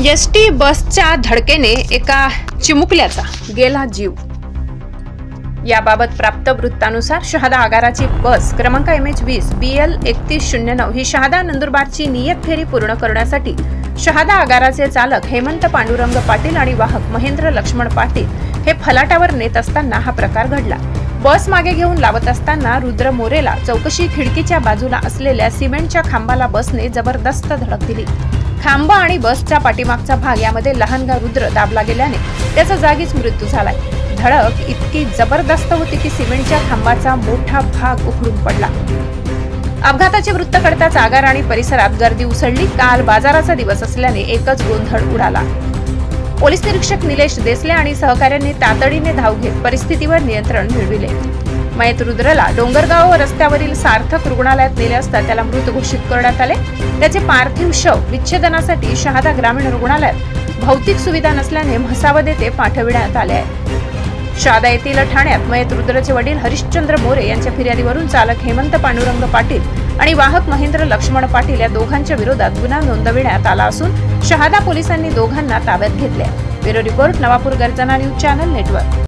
ST बसच्या धडकेने एका चिमुकल्याचा गेला जीव। याबाबत प्राप्त वृत्तानुसार शहादा आगाराची बस क्रमांक MH20 BL 3109 ही शहादा नंदुरबारची नियत फेरी पूर्ण करण्यासाठी शहादा आगाराचे चालक हेमंत पांडुरंग पाटील आणि वाहक महेंद्र लक्ष्मण पाटील हे फलाटावर नेत असताना हा प्रकार घडला। बस मागे घेऊन लावत असताना रुद्र मोरेला चौकशी खिडकीच्या बाजूला असलेल्या सिमेंटच्या खांबाला बसने जबरदस्त धडक दिली। खांब आणि बसचा पाठीमागचा भाग यामध्ये लहानगा रुद्र दाबला गेल्याने त्याचा जागीच मृत्यू झालाय। धडक इतकी जबरदस्त होती की सिमेंटच्या खांबाचा मोठा भाग उखडून पडला। अपघाताचे वृत्त कळताच आगार आणि परिसरात गर्दी उसळली। काल बाजाराचा दिवस असल्याने एकच गोंधळ उडाला। पोलीस निरीक्षक निलेश देसले आणि सहकाऱ्यांनी तातडीने धाव घेत परिस्थितीवर नियंत्रण मिळविले। मयत रुद्रला डोंगरगाव रस्त्यावरील सार्थक रुग्णालयात नेले असता त्याला मृत घोषित करण्यात आले। त्याचे पार्थिव शव विच्छेदनासाठी शहादा ग्रामीण रुग्णालयात भौतिक सुविधा नसल्याने म्हसावद येथे पाठविण्यात आले आहे। शहादा येथील ठाण्यात मयत रुद्रचे वडील हरिश्चंद्र मोरे यांच्या फिर्यादीवरून चालक हेमंत पांडुरंग पाटील आणि वाहक महेंद्र लक्ष्मण पाटील या दोघांच्या विरोधात गुन्हा नोंदविण्यात आला असून शहादा पोलिसांनी दोघांना ताब्यात घेतले। ब्युरो रिपोर्ट, नवापूर गर्जना न्यूज चॅनल नेटवर्क।